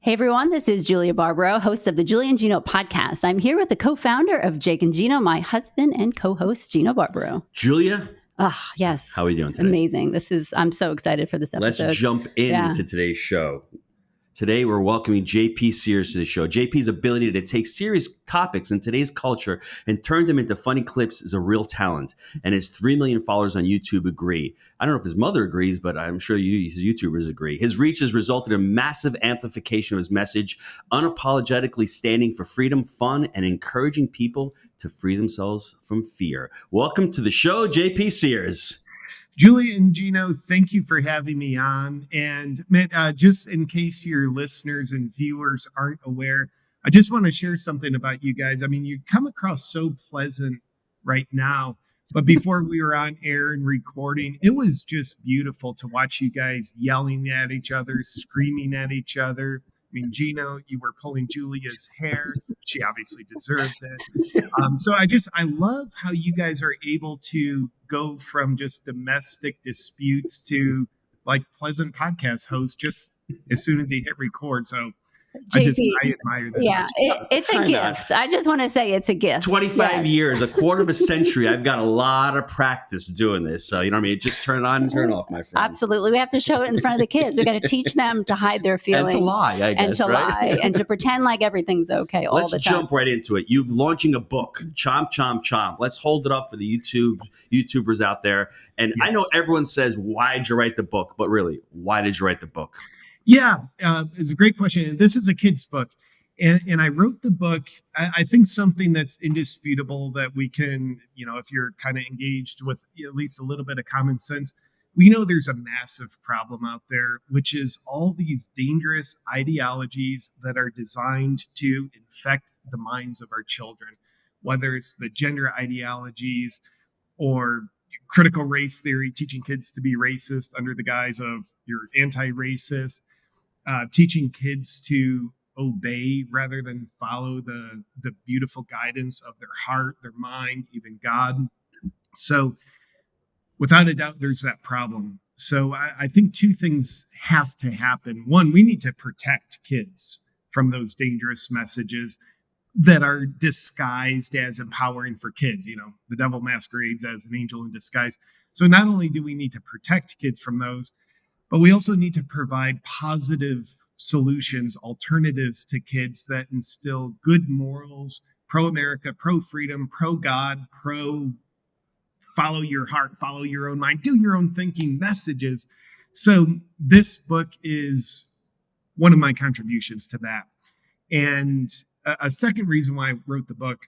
Hey everyone, this is Julia Barbaro, host of the Julian Gino podcast. I'm here with the co-founder of Jake and Gino, my husband and co-host, Gino Barbaro. Julia? Yes. How are you doing today? Amazing. I'm so excited for this episode. Let's jump into today's show. Today, we're welcoming JP Sears to the show. JP's ability to take serious topics in today's culture and turn them into funny clips is a real talent. And his 3 million followers on YouTube agree. I don't know if his mother agrees, but I'm sure his YouTubers agree. His reach has resulted in massive amplification of his message, unapologetically standing for freedom, fun, and encouraging people to free themselves from fear. Welcome to the show, JP Sears. Julian Gino, thank you for having me on. And just in case your listeners and viewers aren't aware, I just want to share something about you guys. I mean, you come across so pleasant right now, but before we were on air and recording, it was just beautiful to watch you guys yelling at each other, screaming at each other. I mean, Gino, you were pulling Julia's hair. She obviously deserved it. So I love how you guys are able to go from just domestic disputes to like pleasant podcast hosts just as soon as you hit record. So JP, I admire that. Yeah, it's a gift. I just want to say it's a gift. 25 years, a quarter of a century. I've got a lot of practice doing this. So, you know what I mean? Just turn it on and turn it off, my friend. Absolutely. We have to show it in front of the kids. We got to teach them to hide their feelings. And to lie, I guess, and to lie and to pretend like everything's okay all the time. Let's jump right into it. You're launching a book, Chomp Chomp Chomp. Let's hold it up for the YouTubers out there. And yes. I know everyone says, why did you write the book? But really, why did you write the book? Yeah, it's a great question. This is a kid's book. And I wrote the book, I think something that's indisputable that we can, if you're kind of engaged with at least a little bit of common sense, we know there's a massive problem out there, which is all these dangerous ideologies that are designed to infect the minds of our children, whether it's the gender ideologies or critical race theory, teaching kids to be racist under the guise of you're anti-racist, teaching kids to obey rather than follow the beautiful guidance of their heart, their mind, even God. So without a doubt, there's that problem. So I think two things have to happen. One, we need to protect kids from those dangerous messages that are disguised as empowering for kids. The devil masquerades as an angel in disguise. So not only do we need to protect kids from those, but we also need to provide positive solutions, alternatives to kids that instill good morals, pro-America, pro-freedom, pro-God, pro-follow your heart, follow your own mind, do your own thinking messages. So this book is one of my contributions to that. And a second reason why I wrote the book,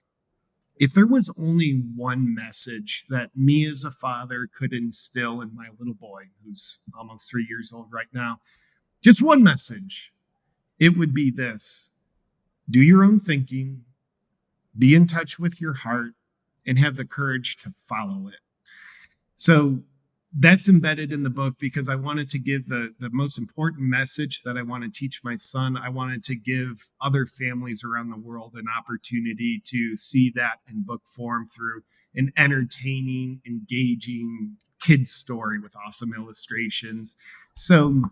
if there was only one message that me as a father could instill in my little boy, who's almost 3 years old right now, just one message, it would be this: do your own thinking, be in touch with your heart, and have the courage to follow it. So that's embedded in the book because I wanted to give the most important message that I want to teach my son. I wanted to give other families around the world an opportunity to see that in book form through an entertaining, engaging kid's story with awesome illustrations. So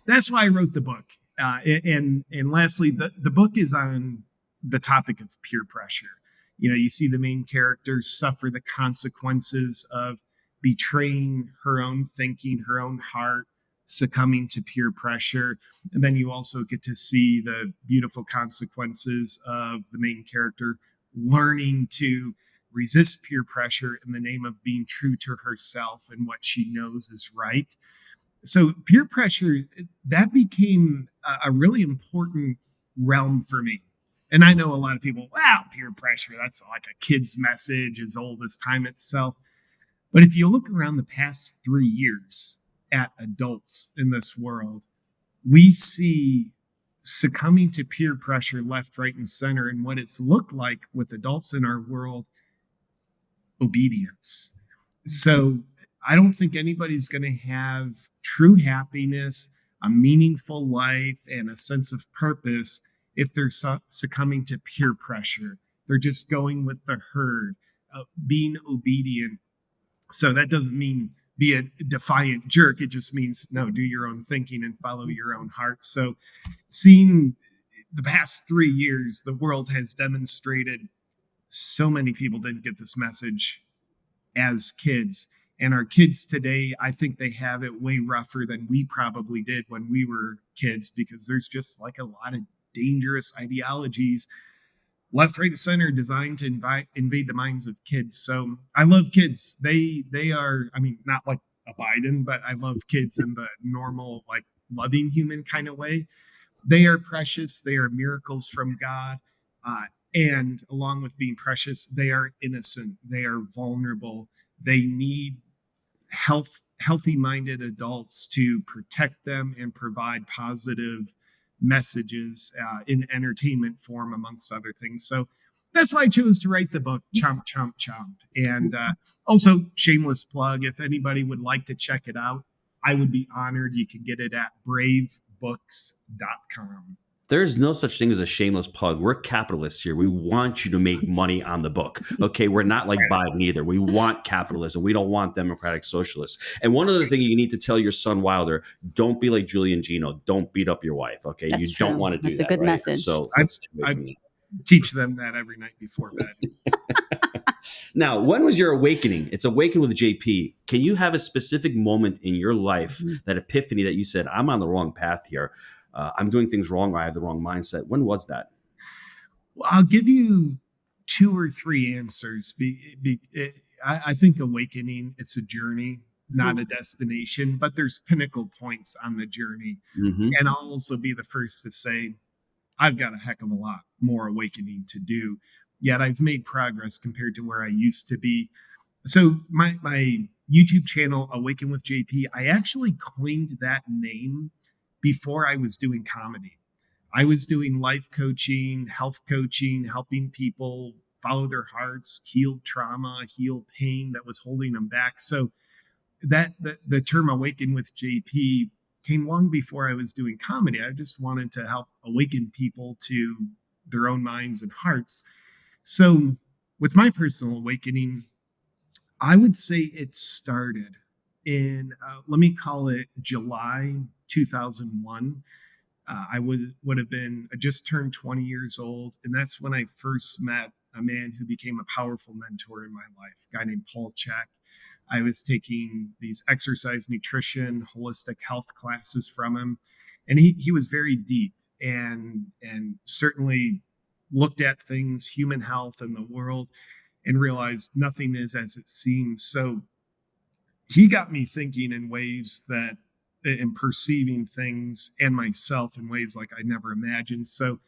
that's why I wrote the book. And lastly, the book is on the topic of peer pressure. You see the main characters suffer the consequences of betraying her own thinking, her own heart, succumbing to peer pressure. And then you also get to see the beautiful consequences of the main character learning to resist peer pressure in the name of being true to herself and what she knows is right. So peer pressure, that became a really important realm for me. And I know a lot of people, wow, peer pressure, that's like a kid's message as old as time itself. But if you look around the past 3 years at adults in this world, we see succumbing to peer pressure left, right, and center. And what it's looked like with adults in our world, obedience. So I don't think anybody's going to have true happiness, a meaningful life, and a sense of purpose if they're succumbing to peer pressure. They're just going with the herd, being obedient. So that doesn't mean be a defiant jerk. It just means, no, do your own thinking and follow your own heart. So seeing the past 3 years, the world has demonstrated so many people didn't get this message as kids. And our kids today, I think they have it way rougher than we probably did when we were kids, because there's just like a lot of dangerous ideologies left, right, and center designed to invade the minds of kids. So I love kids. They are, I mean, not like a Biden, but I love kids in the normal, like loving human kind of way. They are precious. They are miracles from God. And along with being precious, they are innocent. They are vulnerable. They need healthy-minded adults to protect them and provide positive messages in entertainment form, amongst other things. So that's why I chose to write the book, Chomp Chomp Chomp. And also, shameless plug, if anybody would like to check it out, I would be honored. You can get it at bravebooks.com. There's no such thing as a shameless plug. We're capitalists here. We want you to make money on the book. Okay, we're not like Biden either. We want capitalism. We don't want democratic socialists. And one other thing you need to tell your son Wilder, don't be like Julian Gino. Don't beat up your wife. Okay, That's you true. don't want to do That's that. a good right? message. So I teach them that every night before bed. Now, when was your awakening? It's Awaken with JP. Can you have a specific moment in your life, that epiphany that you said, I'm on the wrong path here? I'm doing things wrong, or I have the wrong mindset. When was that? Well, I'll give you 2 or 3 answers. I think awakening, it's a journey, not a destination, but there's pinnacle points on the journey. Mm-hmm. And I'll also be the first to say, I've got a heck of a lot more awakening to do, yet I've made progress compared to where I used to be. So my YouTube channel, Awaken with JP, I actually coined that name before I was doing comedy. I was doing life coaching, health coaching, helping people follow their hearts, heal trauma, heal pain that was holding them back. So that the term Awaken with JP came long before I was doing comedy. I just wanted to help awaken people to their own minds and hearts. So with my personal awakening, I would say it started in, let me call it July 2001. I would have been, I just turned 20 years old. And that's when I first met a man who became a powerful mentor in my life, a guy named Paul Chek. I was taking these exercise, nutrition, holistic health classes from him. And he was very deep and certainly looked at things, human health and the world, and realized nothing is as it seems. So he got me thinking in ways that, and perceiving things and myself in ways like I never imagined. So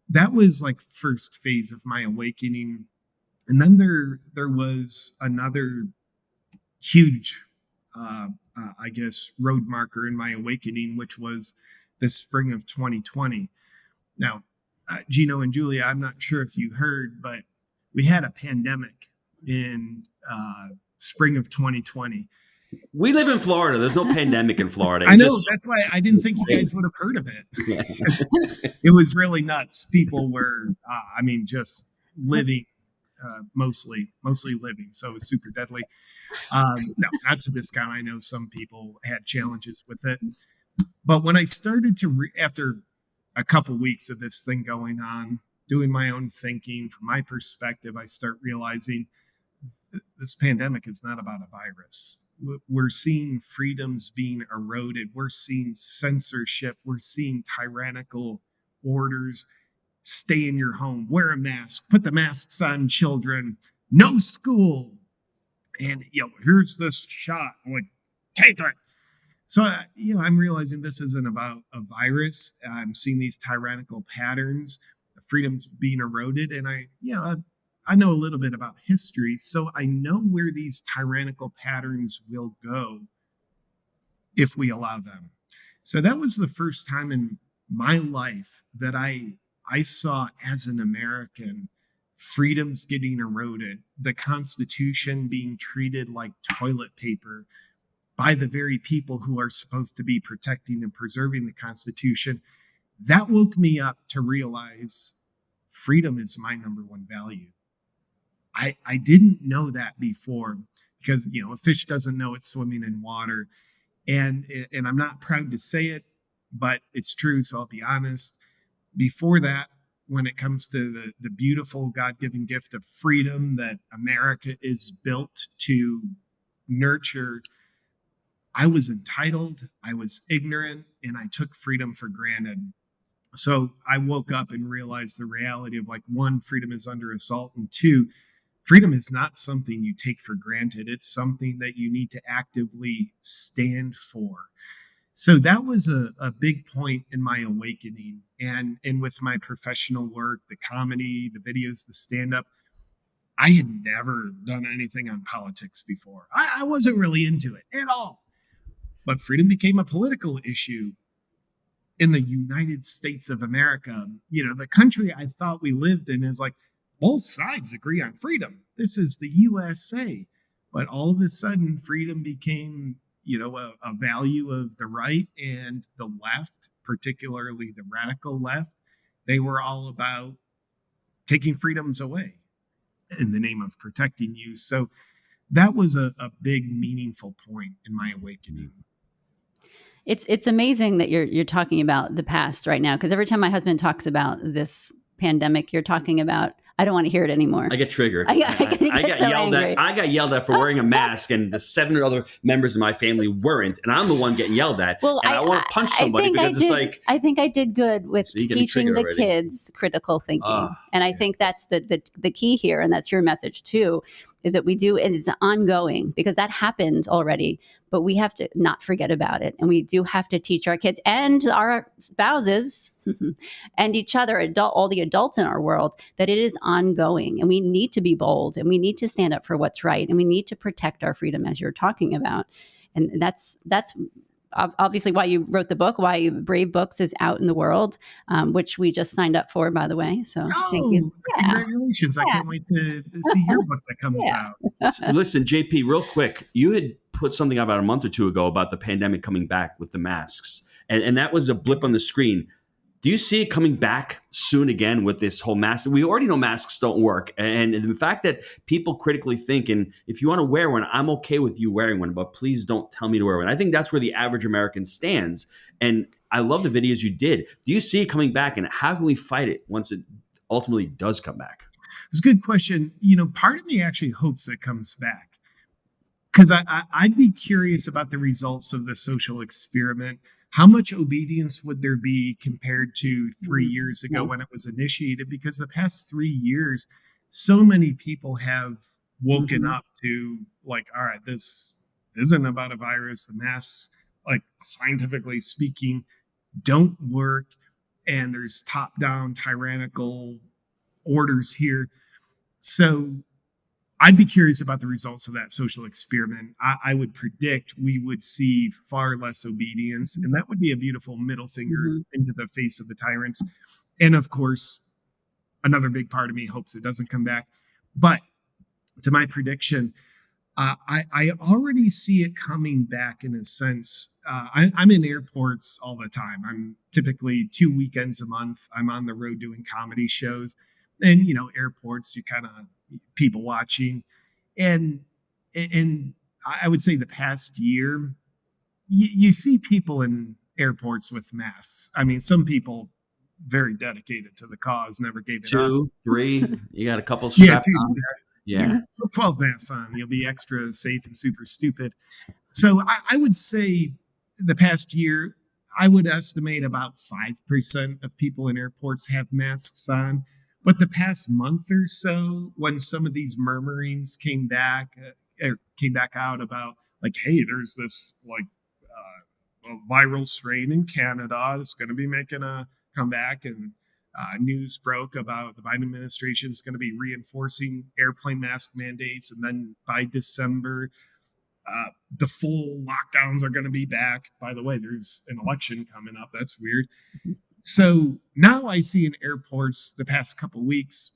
that was like first phase of my awakening. And then there was another huge, I guess, road marker in my awakening, which was the spring of 2020. Now, Gino and Julia, I'm not sure if you heard, but we had a pandemic in spring of 2020. We live in Florida. There's no pandemic in Florida. I know. That's why I didn't think you guys would have heard of it. It was really nuts. People were, just living, mostly living. So it was super deadly. No, not to discount. I know some people had challenges with it. But when I started to, after a couple weeks of this thing going on, doing my own thinking from my perspective, I start realizing this pandemic is not about a virus. We're seeing freedoms being eroded. We're seeing censorship. We're seeing tyrannical orders. Stay in your home, wear a mask, put the masks on children, no school. And, here's this shot, like, take it. So, I'm realizing this isn't about a virus. I'm seeing these tyrannical patterns, freedoms being eroded. And I know a little bit about history, so I know where these tyrannical patterns will go if we allow them. So that was the first time in my life that I saw, as an American, freedoms getting eroded, the Constitution being treated like toilet paper by the very people who are supposed to be protecting and preserving the Constitution. That woke me up to realize freedom is my number one value. I didn't know that before. because, a fish doesn't know it's swimming in water. And I'm not proud to say it, but it's true. So I'll be honest. Before that, when it comes to the beautiful God-given gift of freedom that America is built to nurture, I was entitled, I was ignorant, and I took freedom for granted. So I woke up and realized the reality of, like, one, freedom is under assault, and two, freedom is not something you take for granted. It's something that you need to actively stand for. So that was a big point in my awakening. And with my professional work, the comedy, the videos, the stand-up, I had never done anything on politics before. I wasn't really into it at all. But freedom became a political issue in the United States of America. The country I thought we lived in is like, both sides agree on freedom. This is the USA. But all of a sudden, freedom became, a value of the right, and the left, particularly the radical left. They were all about taking freedoms away in the name of protecting you. So that was a big, meaningful point in my awakening. It's amazing that you're talking about the past right now, because every time my husband talks about this pandemic you're talking about, I don't want to hear it anymore. I get triggered. I get so yelled angry. at. I got yelled at for wearing a mask, and the 7 other members of my family weren't, and I'm the one getting yelled at. Well, and I want to punch somebody because it's like, I think I did good with teaching the kids critical thinking, and I think that's the key here, and that's your message too, is that we do, and it's ongoing, because that happened already, but we have to not forget about it, and we do have to teach our kids and our spouses and each other, all the adults in our world, that it is ongoing, and we need to be bold, and we need to stand up for what's right, and we need to protect our freedom, as you're talking about. And that's obviously why you wrote the book, why Brave Books is out in the world, which we just signed up for, by the way. So thank you. Congratulations. I can't wait to see your book that comes out. Listen, JP, real quick, you had put something about a month or two ago about the pandemic coming back with the masks, and that was a blip on the screen. Do you see it coming back soon again with this whole mask? We already know masks don't work. And the fact that people critically think, and if you want to wear one, I'm okay with you wearing one, but please don't tell me to wear one. I think that's where the average American stands. And I love the videos you did. Do you see it coming back, and how can we fight it once it ultimately does come back? It's a good question. Part of me actually hopes it comes back, because I'd be curious about the results of the social experiment. How much obedience would there be compared to 3 years ago when it was initiated? Because the past 3 years, so many people have woken up to, like, all right, this isn't about a virus. The masks, like, scientifically speaking, don't work. And there's top-down tyrannical orders here. So I'd be curious about the results of that social experiment. I would predict we would see far less obedience, and that would be a beautiful middle finger into the face of the tyrants. And of course, another big part of me hopes it doesn't come back. But to my prediction, I already see it coming back in a sense. I'm in airports all the time. I'm typically 2 weekends a month. I'm on the road doing comedy shows. And, airports, you kind of people watching. And I would say the past year, you see people in airports with masks. I mean, some people very dedicated to the cause, never gave it up. 2, 3, you got a couple strapped on. Yeah. 12 masks on, you'll be extra safe and super stupid. So I would say the past year, I would estimate about 5% of people in airports have masks on. But the past month or so, when some of these murmurings came back out about, like, hey, there's this a viral strain in Canada that's going to be making a comeback, and news broke about the Biden administration is going to be reinforcing airplane mask mandates, and then by December, the full lockdowns are going to be back. By the way, there's an election coming up. That's weird. So now I see in airports the past couple of weeks,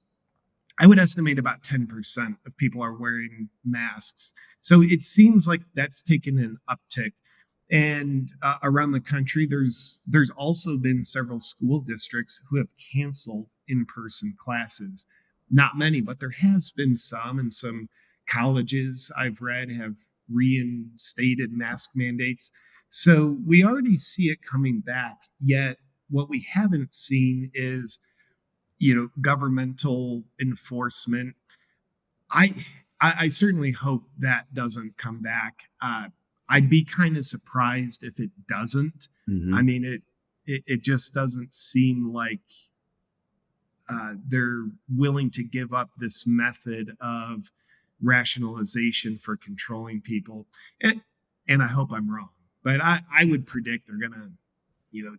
I would estimate about 10% of people are wearing masks. So it seems like that's taken an uptick. And around the country, there's also been several school districts who have canceled in-person classes. Not many, but there has been some, and some colleges I've read have reinstated mask mandates. So we already see it coming back. Yet what we haven't seen is, governmental enforcement. I certainly hope that doesn't come back. I'd be kind of surprised if it doesn't. I mean, it just doesn't seem like they're willing to give up this method of rationalization for controlling people. And I hope I'm wrong, but I would predict they're going to,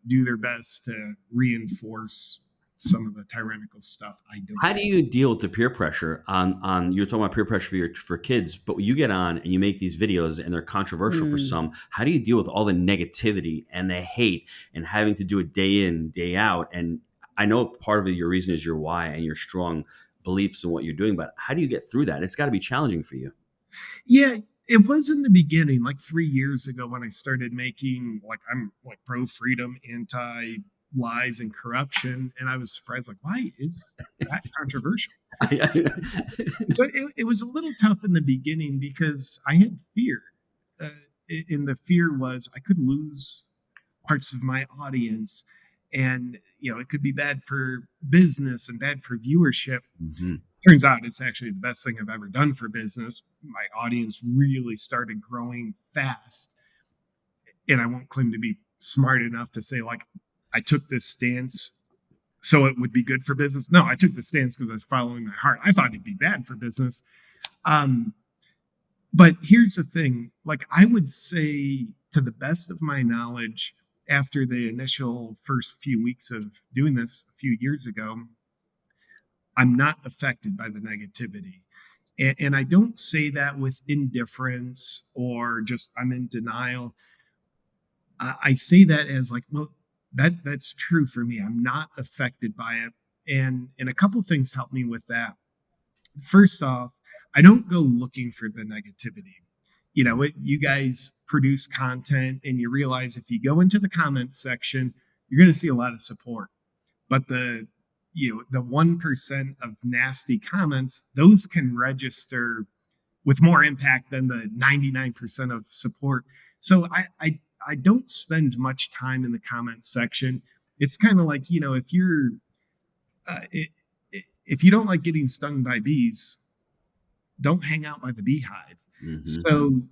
do their best to reinforce some of the tyrannical stuff. How do you deal with the peer pressure on you're talking about peer pressure for kids, but you get on and you make these videos and they're controversial for some. How do you deal with all the negativity and the hate and having to do it day in, day out? And I know part of your reason is your why and your strong beliefs in what you're doing, but how do you get through that? It's got to be challenging for you. Yeah, it was in the beginning, like 3 years ago when I started making, I'm pro freedom, anti lies and corruption, and I was surprised, why is that controversial? So it was a little tough in the beginning because I had fear, and the fear was I could lose parts of my audience, and it could be bad for business and bad for viewership. Turns out it's actually the best thing I've ever done for business. My audience really started growing fast, and I won't claim to be smart enough to say I took this stance so it would be good for business. No, I took the stance because I was following my heart. I thought it'd be bad for business. But here's the thing, I would say, to the best of my knowledge, after the initial first few weeks of doing this a few years ago, I'm not affected by the negativity. And I don't say that with indifference or just I'm in denial. I say that as that's true for me. I'm not affected by it. And a couple things help me with that. First off, I don't go looking for the negativity. You guys produce content and you realize if you go into the comments section, you're going to see a lot of support. But the 1% of nasty comments, those can register with more impact than the 99% of support. So I don't spend much time in the comments section. It's kind of if you're if you don't like getting stung by bees, don't hang out by the beehive. So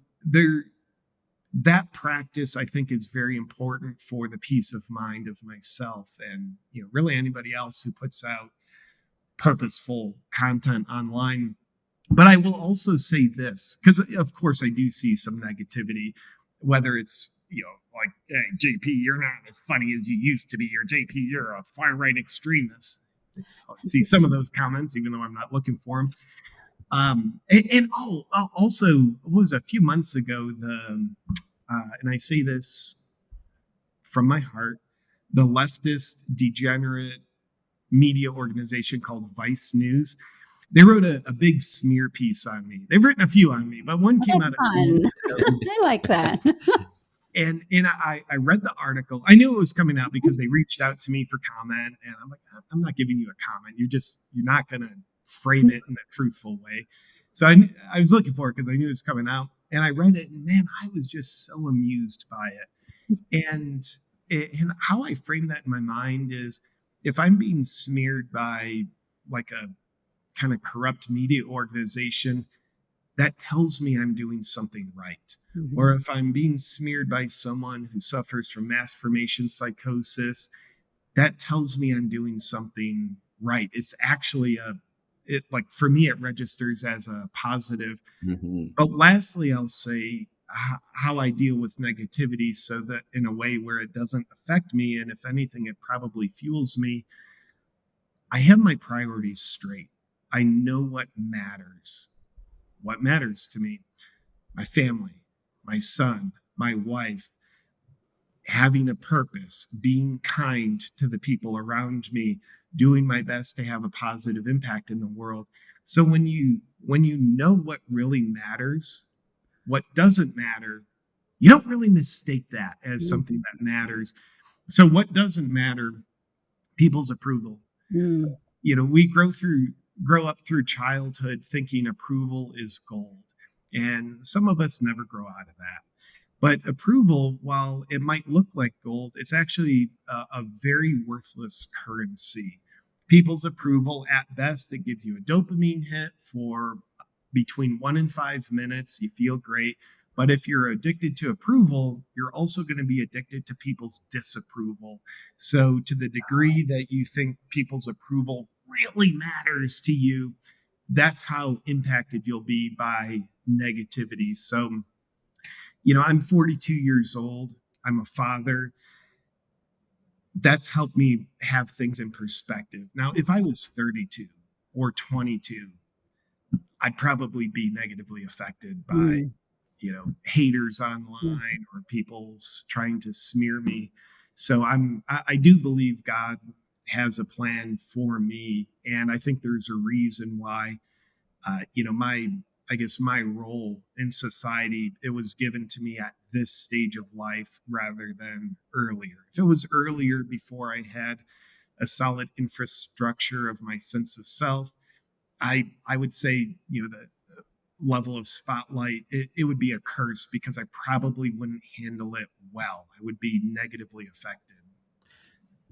that practice, I think, is very important for the peace of mind of myself and really anybody else who puts out purposeful content online. But I will also say this, because of course I do see some negativity, whether it's hey, JP, you're not as funny as you used to be, or JP, you're a far right extremist. I'll see some of those comments, even though I'm not looking for them. Also, it was a few months ago, and I say this from my heart, the leftist degenerate media organization called Vice News, they wrote a big smear piece on me. They've written a few on me, but one came out of fun. I like that. And I read the article. I knew it was coming out because they reached out to me for comment, and I'm like, I'm not giving you a comment. You're not going to frame it in a truthful way. So I was looking for it because I knew it was coming out, and I read it, and man, I was just so amused by it. And how I frame that in my mind is, if I'm being smeared by a kind of corrupt media organization, that tells me I'm doing something right. Or if I'm being smeared by someone who suffers from mass formation psychosis, that tells me I'm doing something right. It's actually for me, it registers as a positive. But lastly, I'll say how I deal with negativity so that in a way where it doesn't affect me, and if anything, it probably fuels me. I have my priorities straight. I know what matters. What matters to me: my family, my son, my wife, having a purpose, being kind to the people around me, doing my best to have a positive impact in the world. So when you know what really matters, what doesn't matter, you don't really mistake that as something that matters. So what doesn't matter? People's approval. We go through grow up through childhood thinking approval is gold. And some of us never grow out of that. But approval, while it might look like gold, it's actually a very worthless currency. People's approval, at best, it gives you a dopamine hit for between 1 and 5 minutes. You feel great. But if you're addicted to approval, you're also going to be addicted to people's disapproval. So to the degree that you think people's approval really matters to you, that's how impacted you'll be by negativity. So, I'm 42 years old. I'm a father. That's helped me have things in perspective. Now, if I was 32 or 22, I'd probably be negatively affected by, haters online or people's trying to smear me. So I do believe God has a plan for me. And I think there's a reason why, my role in society, it was given to me at this stage of life rather than earlier. If it was earlier, before I had a solid infrastructure of my sense of self, I would say, the level of spotlight, it would be a curse because I probably wouldn't handle it well. I would be negatively affected.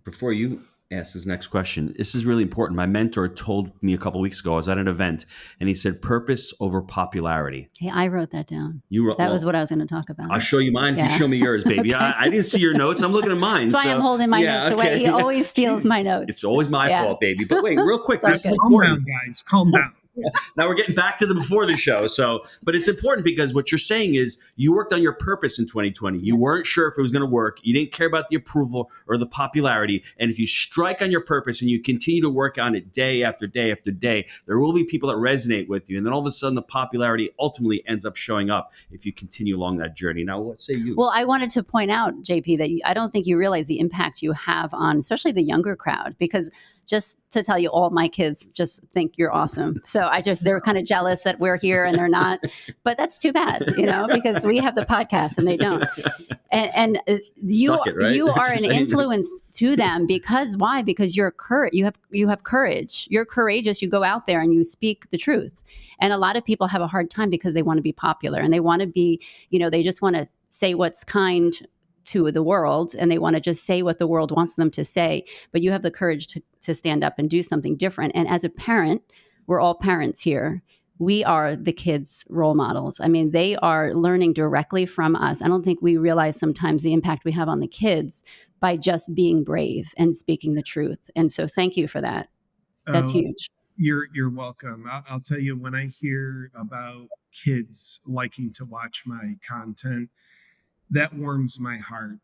Before you ask this next question, this is really important. My mentor told me a couple of weeks ago, I was at an event, and he said purpose over popularity. Hey, I wrote that down. You That was what I was going to talk about. I'll show you mine if you show me yours, baby. Okay. I didn't see your notes. I'm looking at mine. That's why I'm holding my notes away. He always steals my notes. It's always my fault, baby. But wait, real quick. This is calm down, guys. Calm down. Now we're getting back to the before the show. But it's important because what you're saying is you worked on your purpose in 2020. You weren't sure if it was going to work. You didn't care about the approval or the popularity. And if you strike on your purpose and you continue to work on it day after day after day, there will be people that resonate with you. And then all of a sudden the popularity ultimately ends up showing up if you continue along that journey. Now, what say you? Well, I wanted to point out, JP, that I don't think you realize the impact you have on especially the younger crowd, because just to tell you, all my kids just think you're awesome. So they're kind of jealous that we're here and they're not, but that's too bad, because we have the podcast and they don't. And you are an influence to them because why? Because you're you have courage. You're courageous. You go out there and you speak the truth. And a lot of people have a hard time because they want to be popular and they want to be, they just want to say what's kind to the world and they want to just say what the world wants them to say. But you have the courage to stand up and do something different. And as a parent, we're all parents here. We are the kids' role models. I mean, they are learning directly from us. I don't think we realize sometimes the impact we have on the kids by just being brave and speaking the truth. And so thank you for that. That's huge. You're welcome. I'll tell you, when I hear about kids liking to watch my content, that warms my heart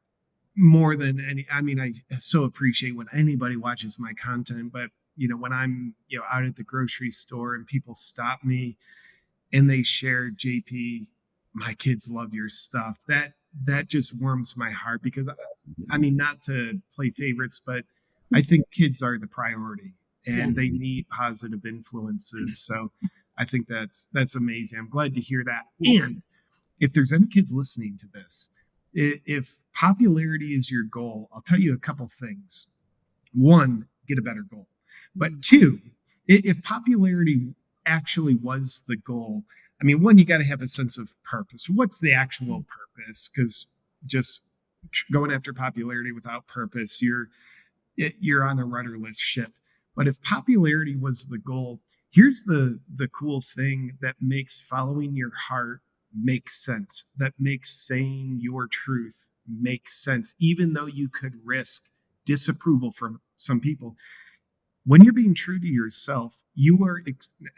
more than any. I mean, I so appreciate when anybody watches my content, but when I'm out at the grocery store and people stop me and they share, JP, my kids love your stuff. That just warms my heart because I mean, not to play favorites, but I think kids are the priority and they need positive influences. So I think that's amazing. I'm glad to hear that. And if there's any kids listening to this, if popularity is your goal, I'll tell you a couple things. One, get a better goal. But two, if popularity actually was the goal, I mean, one, you got to have a sense of purpose. What's the actual purpose? Because just going after popularity without purpose, you're on a rudderless ship. But if popularity was the goal, here's the cool thing that makes following your heart make sense, that makes saying your truth make sense, even though you could risk disapproval from some people. When you're being true to yourself, you are,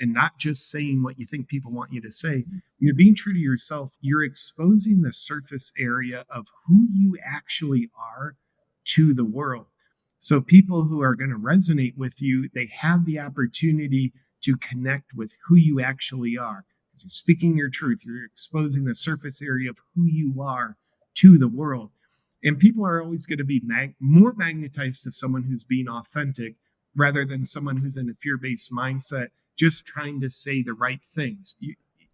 and not just saying what you think people want you to say, when you're being true to yourself, you're exposing the surface area of who you actually are to the world. So people who are going to resonate with you, they have the opportunity to connect with who you actually are. Because you're speaking your truth, you're exposing the surface area of who you are to the world. And people are always going to be more magnetized to someone who's being authentic rather than someone who's in a fear-based mindset, just trying to say the right things.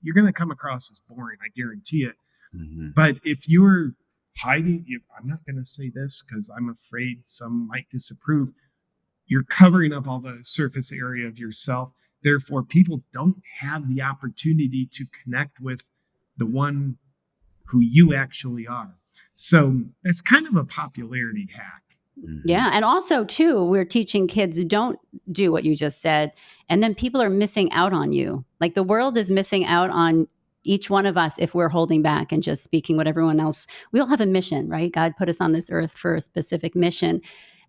You're going to come across as boring, I guarantee it. Mm-hmm. But if you're hiding, I'm not going to say this because I'm afraid some might disapprove. You're covering up all the surface area of yourself. Therefore, people don't have the opportunity to connect with the one who you actually are. So that's kind of a popularity hack. Yeah. And also, too, we're teaching kids don't do what you just said. And then people are missing out on you. Like the world is missing out on each one of us if we're holding back and just speaking what everyone else. We all have a mission, right? God put us on this earth for a specific mission.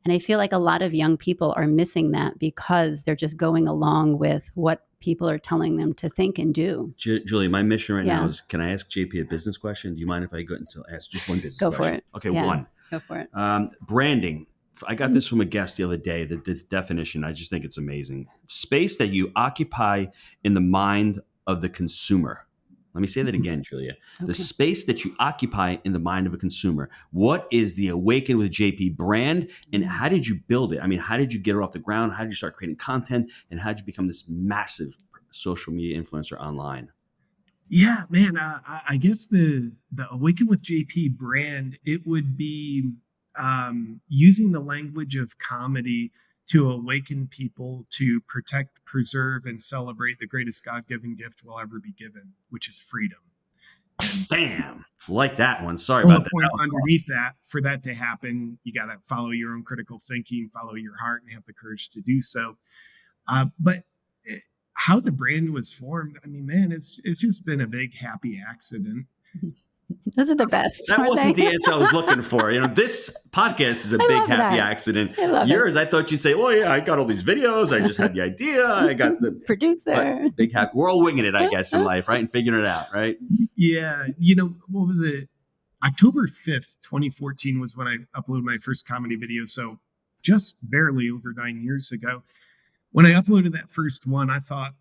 And I feel like a lot of young people are missing that because they're just going along with what people are telling them to think and do. Julie, my mission right now is, can I ask JP a business question? Do you mind if I go into ask just one business question? Go for it. Okay, one. Go for it. Branding. I got this from a guest the other day, the definition. I just think it's amazing. Space that you occupy in the mind of the consumer. Let me say that again, Julia. Okay. The space that you occupy in the mind of a consumer. What is the Awaken with JP brand, and how did you build it? I mean, how did you get it off the ground? How did you start creating content, and how did you become this massive social media influencer online? Yeah, man. I guess the Awaken with JP brand, it would be using the language of comedy to awaken people to protect, preserve, and celebrate the greatest God-given gift we'll ever be given, which is freedom. And bam, like that one. Sorry about that. Point underneath that, for that to happen, you got to follow your own critical thinking, follow your heart, and have the courage to do so. But how the brand was formed, I mean, man, it's just been a big happy accident. Those are the best. That wasn't the answer I was looking for. This podcast is a big happy accident. Yours, I thought you'd say, "Oh yeah, I got all these videos. I just had the idea. I got the producer." Big happy. We're all winging it, I guess, in life, right? And figuring it out, right? Yeah. What was it? October 5th, 2014 was when I uploaded my first comedy video. So just barely over 9 years ago. When I uploaded that first one, I thought,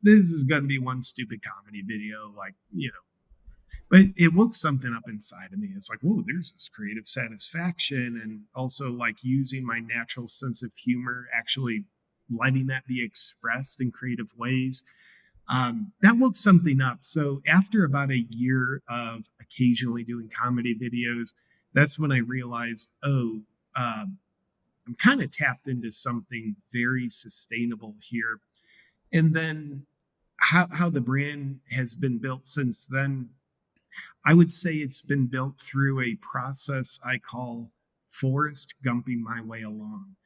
this is going to be one stupid comedy video, but it woke something up inside of me. It's like, whoa, there's this creative satisfaction, and also like using my natural sense of humor, actually letting that be expressed in creative ways. That woke something up. So after about a year of occasionally doing comedy videos, that's when I realized, I'm kind of tapped into something very sustainable here. And then how the brand has been built since then, I would say it's been built through a process I call Forrest Gumping my way along,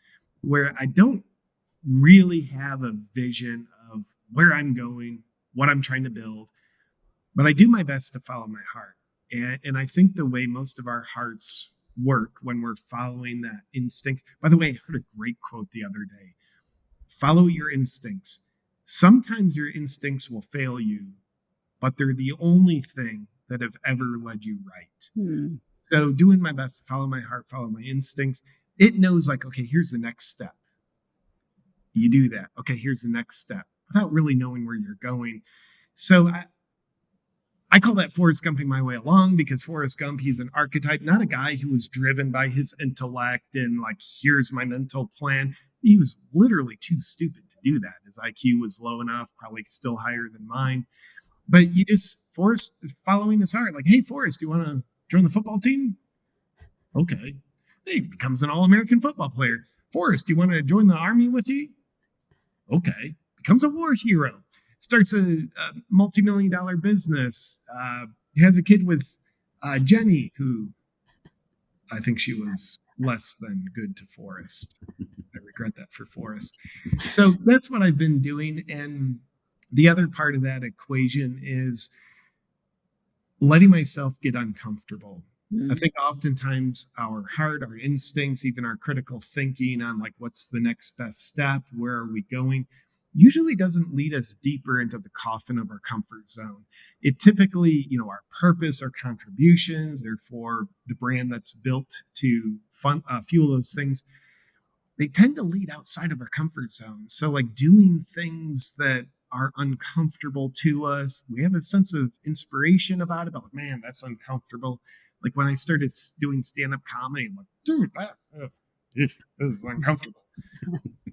where I don't really have a vision of where I'm going, what I'm trying to build, but I do my best to follow my heart. And I think the way most of our hearts work when we're following that instinct. By the way, I heard a great quote the other day. Follow your instincts. Sometimes your instincts will fail you, but they're the only thing that have ever led you right. So doing my best to follow my heart, follow my instincts. It knows like, okay, here's the next step. You do that. Okay, here's the next step without really knowing where you're going. So I call that Forrest Gumping my way along, because Forrest Gump, he's an archetype, not a guy who was driven by his intellect and like, here's my mental plan. He was literally too stupid to do that. His IQ was low enough, probably still higher than mine. But you just Forrest following his heart, like, hey, Forrest, do you want to join the football team? Okay. He becomes an All-American football player. Forrest, do you want to join the army with you? Okay. Becomes a war hero. Starts a multi-million-dollar business. Has a kid with Jenny, who I think she was less than good to Forrest. I regret that for Forrest. So that's what I've been doing. And the other part of that equation is letting myself get uncomfortable. I think oftentimes our heart, our instincts, even our critical thinking on like, what's the next best step? Where are we going? Usually doesn't lead us deeper into the coffin of our comfort zone. It typically, our purpose, our contributions, therefore the brand that's built to fuel those things, they tend to lead outside of our comfort zone. So like doing things that are uncomfortable to us, we have a sense of inspiration about it, but like, man, that's uncomfortable. Like when I started doing stand-up comedy, I'm like, dude, this is uncomfortable.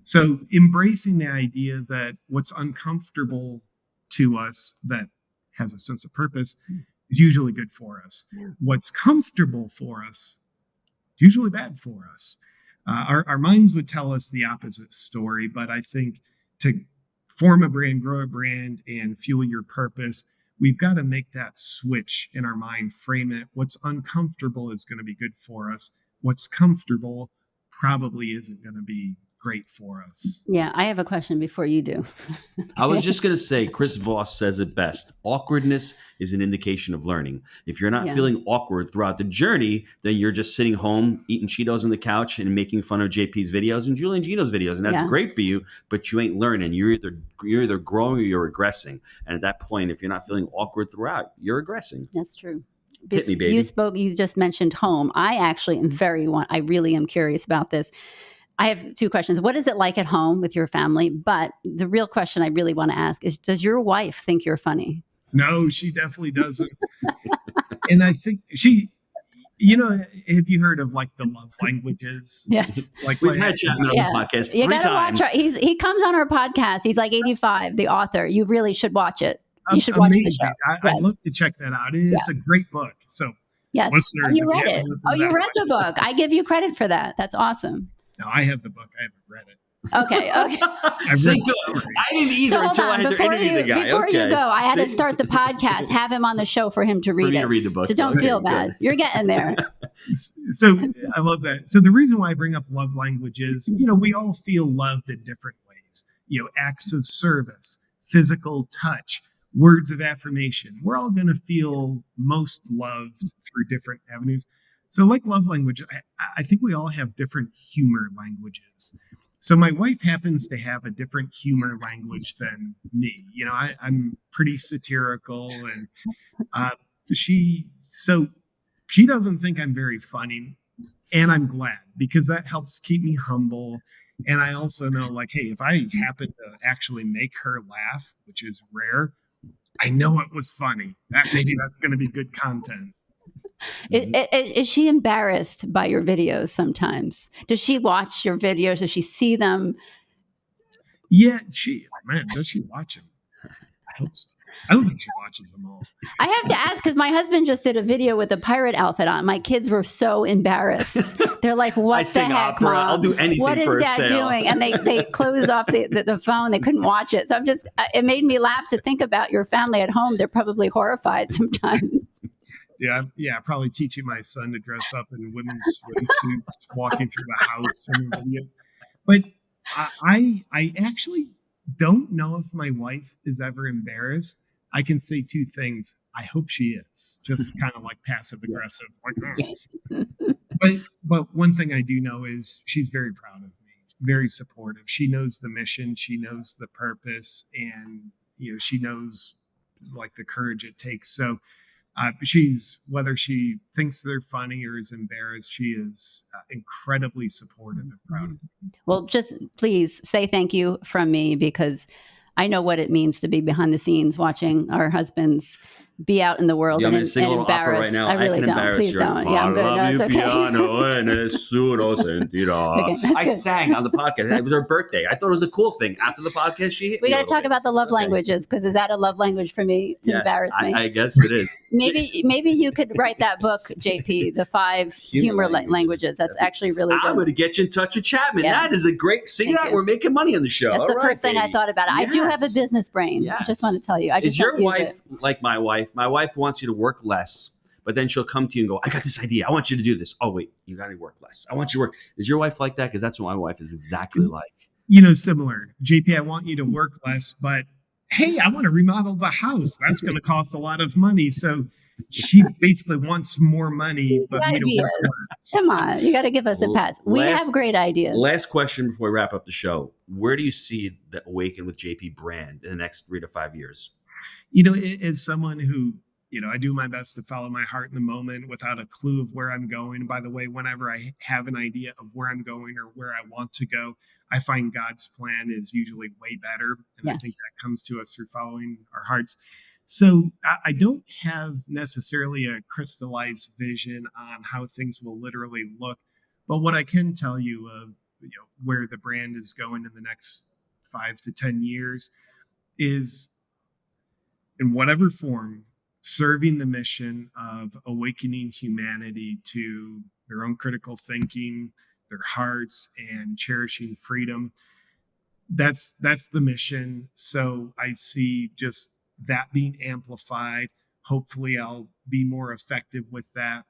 So embracing the idea that what's uncomfortable to us that has a sense of purpose is usually good for us. What's comfortable for us is usually bad for us. Our minds would tell us the opposite story, but I think form a brand, grow a brand, and fuel your purpose, we've got to make that switch in our mind, frame it. What's uncomfortable is going to be good for us. What's comfortable probably isn't going to be great for us. Yeah, I have a question before you do. I was just going to say, Chris Voss says it best. Awkwardness is an indication of learning. If you're not feeling awkward throughout the journey, then you're just sitting home, eating Cheetos on the couch and making fun of JP's videos and Julian Gino's videos. And that's great for you, but you ain't learning. You're either growing or you're regressing. And at that point, if you're not feeling awkward throughout, you're regressing. That's true. Hit me, baby. You just mentioned home. I really am curious about this. I have two questions. What is it like at home with your family? But the real question I really want to ask is, does your wife think you're funny? No, she definitely doesn't. And I think she, have you heard of like the love languages? Yes. Like we've had Chapman on the podcast you 3 gotta times. Watch he comes on our podcast. He's like 85, the author. You really should watch it. You should watch the show. I'd love to check that out. It's a great book. So yes. You read it. You read the book. I give you credit for that. That's awesome. No, I have the book. I haven't read it. Okay. I didn't either until I had to interview the guy. Before you go, I had to start the podcast, have him on the show for him to read it. To read the book. So don't feel bad. You're getting there. So I love that. So the reason why I bring up love language is, we all feel loved in different ways. Acts of service, physical touch, words of affirmation. We're all going to feel most loved through different avenues. So like love language, I think we all have different humor languages. So my wife happens to have a different humor language than me. I'm pretty satirical, and she doesn't think I'm very funny. And I'm glad, because that helps keep me humble. And I also know, like, hey, if I happen to actually make her laugh, which is rare, I know it was funny. Maybe that's going to be good content. Is she embarrassed by your videos sometimes? Does she watch your videos? Does she see them? Yeah, does she watch them? I hope so. I don't think she watches them all. I have to ask, because my husband just did a video with a pirate outfit on. My kids were so embarrassed. They're like, what the heck, opera. Mom? I'll do anything what for is a Dad sale. doing? And they closed off the phone. They couldn't watch it. So it made me laugh to think about your family at home. They're probably horrified sometimes. Yeah, probably teaching my son to dress up in women's swimsuits, walking through the house, filming videos. But I actually don't know if my wife is ever embarrassed. I can say two things. I hope she is, just kind of like passive aggressive. But one thing I do know is she's very proud of me, very supportive. She knows the mission, she knows the purpose, and she knows like the courage it takes. So whether she thinks they're funny or is embarrassed, she is incredibly supportive and proud of me. Well, just please say thank you from me, because I know what it means to be behind the scenes watching our husbands be out in the world and embarrass. Right now? I really don't. Please don't. Yeah, I'm good. No, it's okay. I sang on the podcast. It was her birthday. I thought it was a cool thing. After the podcast, she hit me. We got to talk about the love languages, because is that a love language for me to embarrass me? I guess it is. Maybe you could write that book, JP, the 5 humor languages. That's actually really good. I'm going to get you in touch with Chapman. Yeah. That is a great. We're making money on the show. That's the first thing I thought about it. Yes. I do have a business brain. Yes. I just want to tell you. Is your wife like my wife? My wife wants you to work less, but then she'll come to you and go, I got this idea. I want you to do this. Oh, wait, you got to work less. I want you to work. Is your wife like that? Because that's what my wife is exactly like. Similar. JP, I want you to work less, but hey, I want to remodel the house. That's going to cost a lot of money. So she basically wants more money, but me to work less. Come on, you got to give us a pass. We have great ideas. Last question before we wrap up the show. Where do you see the Awaken with JP brand in the next 3 to 5 years? As someone who, I do my best to follow my heart in the moment without a clue of where I'm going. By the way, whenever I have an idea of where I'm going or where I want to go, I find God's plan is usually way better. And I think that comes to us through following our hearts. So I don't have necessarily a crystallized vision on how things will literally look. But what I can tell you of where the brand is going in the next 5 to 10 years is, in whatever form, serving the mission of awakening humanity to their own critical thinking, their hearts, and cherishing freedom. that's the mission. So I see just that being amplified. Hopefully I'll be more effective with that.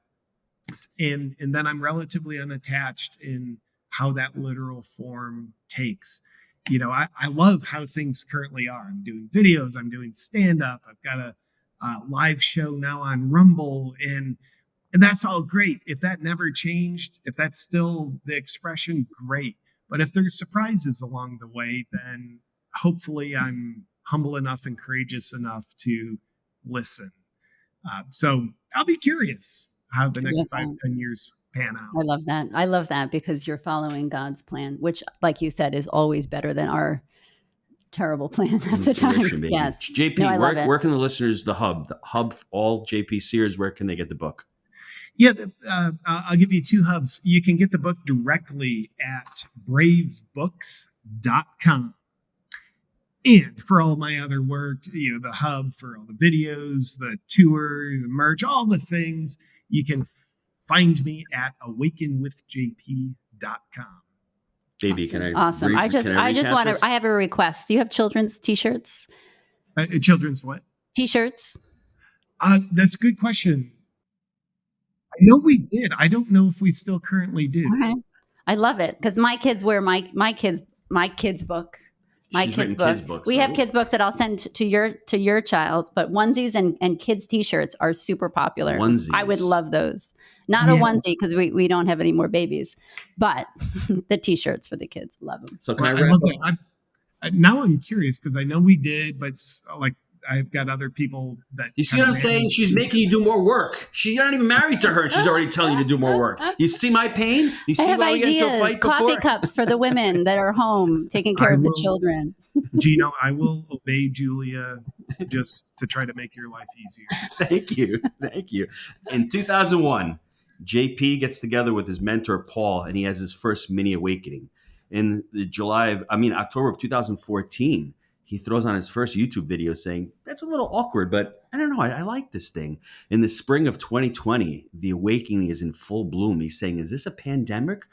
And then I'm relatively unattached in how that literal form takes. I love how things currently are. I'm doing videos, I'm doing stand-up, I've got a live show now on Rumble, and that's all great. If that never changed, if that's still the expression, great. But if there's surprises along the way, then hopefully I'm humble enough and courageous enough to listen. So I'll be curious how the next 5-10 years pan out. I love that. I love that because you're following God's plan, which, like you said, is always better than our terrible plan at the time. Yes. JP, no, where can the listeners, the hub, all JP Sears, where can they get the book? Yeah, I'll give you 2 hubs. You can get the book directly at bravebooks.com. And for all my other work, the hub for all the videos, the tour, the merch, all the things, you can find me at awakenwithjp.com. JB, can I? Awesome. I just want to. I have a request. Do you have children's T-shirts? Children's what? T-shirts. That's a good question. I know we did. I don't know if we still currently do. Okay. I love it because my kids wear my kids' book. Kids' books. We have kids' books that I'll send to your child, but onesies and kids' T-shirts are super popular. Onesies. I would love those. Not a onesie because we don't have any more babies, but the T-shirts for the kids. Love them. So can I wrap up? Now I'm curious because I know we did, but like I've got other people that. You see what I'm saying? She's making you do more work. You're not even married to her, and she's already telling you to do more work. You see my pain? You see why we get into a fight before? Coffee cups for the women that are home taking care of the children. Gino, I will obey Julia just to try to make your life easier. Thank you. In 2001, JP gets together with his mentor Paul, and he has his first mini awakening. In October of 2014. He throws on his first YouTube video saying, that's a little awkward, but I don't know. I like this thing. In the spring of 2020, the awakening is in full bloom. He's saying, is this a pandemic?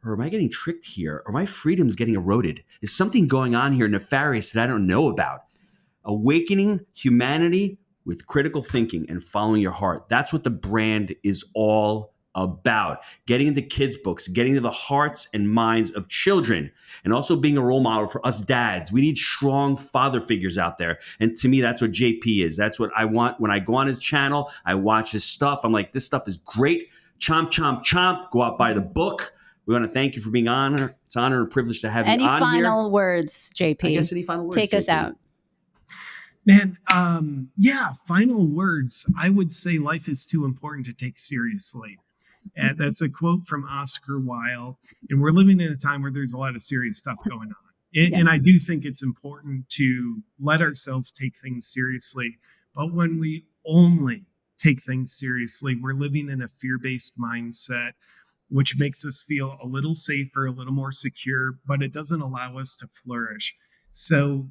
Or am I getting tricked here? Or my freedom's getting eroded? Is something going on here nefarious that I don't know about? Awakening humanity with critical thinking and following your heart. That's what the brand is all about. Getting into kids' books, getting into the hearts and minds of children, and also being a role model for us dads. We need strong father figures out there. And to me, that's what JP is. That's what I want. When I go on his channel, I watch his stuff. I'm like, this stuff is great. Chomp, chomp, chomp. Go out, buy the book. We want to thank you for being on. It's an honor and privilege to have you on here. Any final words, JP? I guess any final words, Take us out. Man, final words. I would say life is too important to take seriously. And that's a quote from Oscar Wilde. And we're living in a time where there's a lot of serious stuff going on. And I do think it's important to let ourselves take things seriously. But when we only take things seriously, we're living in a fear-based mindset, which makes us feel a little safer, a little more secure, but it doesn't allow us to flourish. So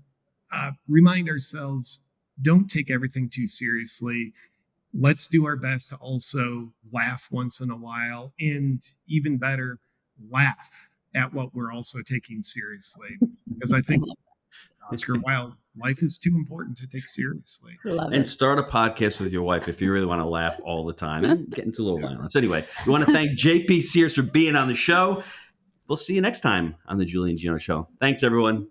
remind ourselves, don't take everything too seriously. Let's do our best to also laugh once in a while, and even better, laugh at what we're also taking seriously. Because I think Oscar Wilde, life is too important to take seriously. And start a podcast with your wife if you really want to laugh all the time and get into a little violence. Anyway, we want to thank JP Sears for being on the show. We'll see you next time on the Julian Gino Show. Thanks, everyone.